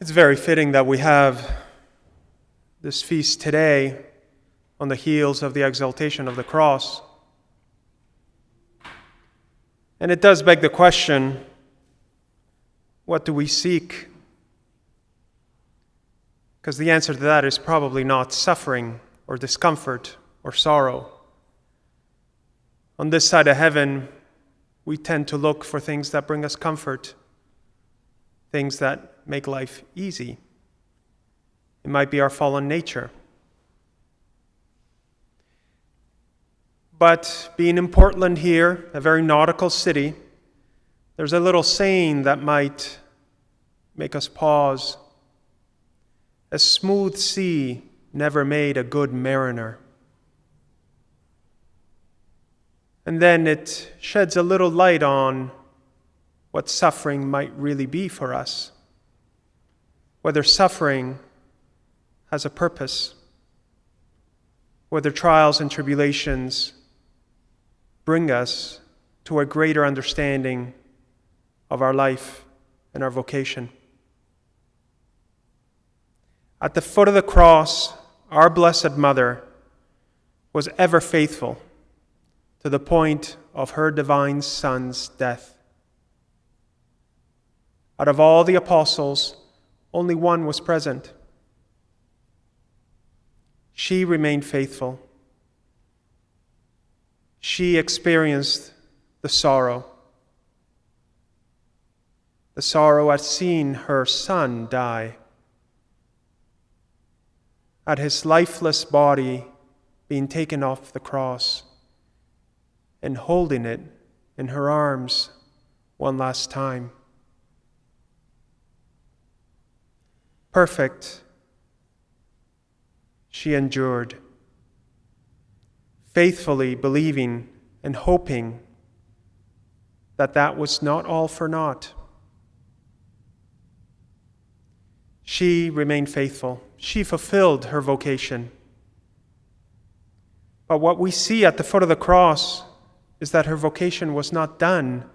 It's very fitting that we have this feast today on the heels of the exaltation of the cross. And it does beg the question, what do we seek? Because the answer to that is probably not suffering or discomfort or sorrow. On this side of heaven, we tend to look for things that bring us comfort, things that make life easy. It might be our fallen nature. But being in Portland here, a very nautical city, there's a little saying that might make us pause. A smooth sea never made a good mariner. And then it sheds a little light on what suffering might really be for us. Whether suffering has a purpose, whether trials and tribulations bring us to a greater understanding of our life and our vocation. At the foot of the cross, our Blessed Mother was ever faithful to the point of her divine Son's death. Out of all the apostles, only one was present. She remained faithful. She experienced the sorrow at seeing her Son die, at his lifeless body being taken off the cross and holding it in her arms one last time. Perfect, she endured, faithfully believing and hoping that that was not all for naught. She remained faithful. She fulfilled her vocation. But what we see at the foot of the cross is that her vocation was not done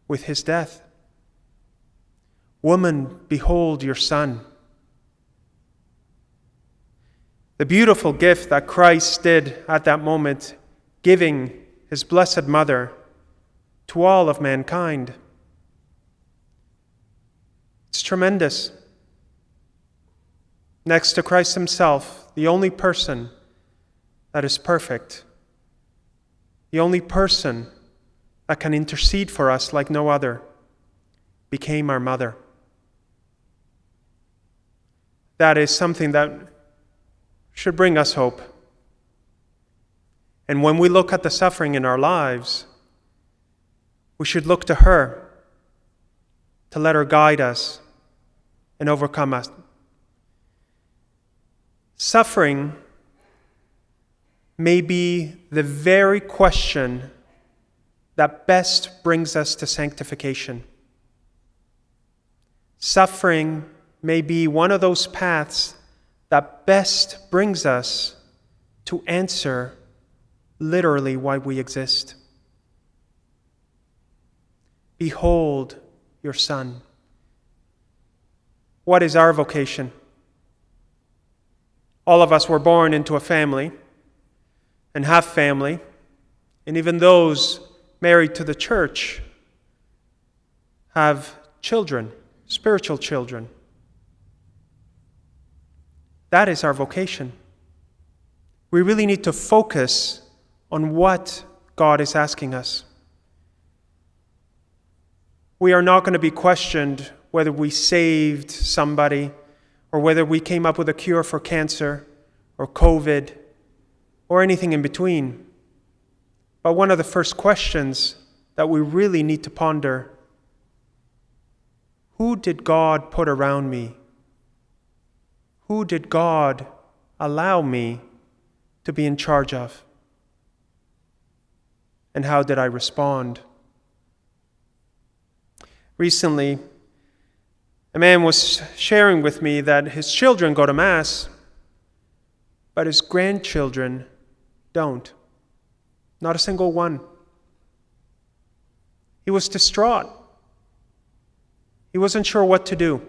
with his death. Woman, behold your son. The beautiful gift that Christ did at that moment, giving his Blessed Mother to all of mankind. It's tremendous. Next to Christ himself, the only person that is perfect, the only person that can intercede for us like no other, became our mother. That is something that should bring us hope. And when we look at the suffering in our lives, we should look to her to let her guide us and overcome us. Suffering may be the very question that best brings us to sanctification. Suffering may be one of those paths that best brings us to answer literally why we exist. Behold your Son. What is our vocation? All of us were born into a family and have family, and even those married to the church have children, spiritual children. That is our vocation. We really need to focus on what God is asking us. We are not going to be questioned whether we saved somebody or whether we came up with a cure for cancer or COVID or anything in between. But one of the first questions that we really need to ponder: who did God put around me? Who did God allow me to be in charge of? And how did I respond? Recently, a man was sharing with me that his children go to Mass, but his grandchildren don't. Not a single one. He was distraught. He wasn't sure what to do.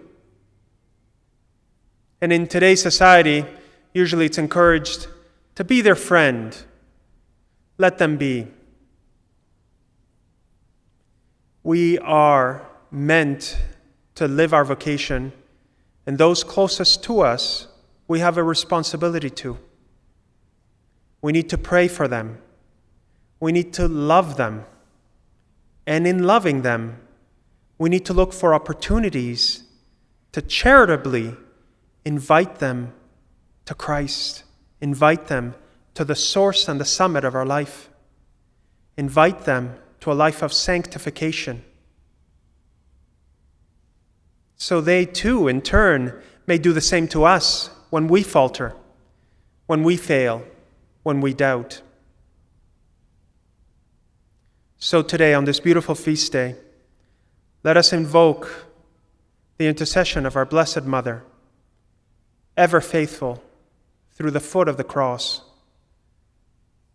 And in today's society, usually it's encouraged to be their friend. Let them be. We are meant to live our vocation, and those closest to us, we have a responsibility to. We need to pray for them. We need to love them. And in loving them, we need to look for opportunities to charitably invite them to Christ, invite them to the source and the summit of our life, invite them to a life of sanctification, so they too, in turn, may do the same to us when we falter, when we fail, when we doubt. So today, on this beautiful feast day, let us invoke the intercession of our Blessed Mother, ever faithful through the foot of the cross,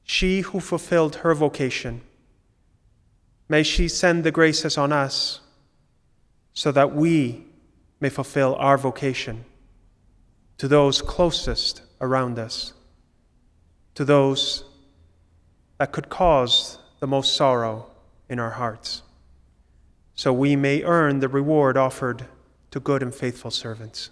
she who fulfilled her vocation. May she send the graces on us so that we may fulfill our vocation to those closest around us, to those that could cause the most sorrow in our hearts, so we may earn the reward offered to good and faithful servants.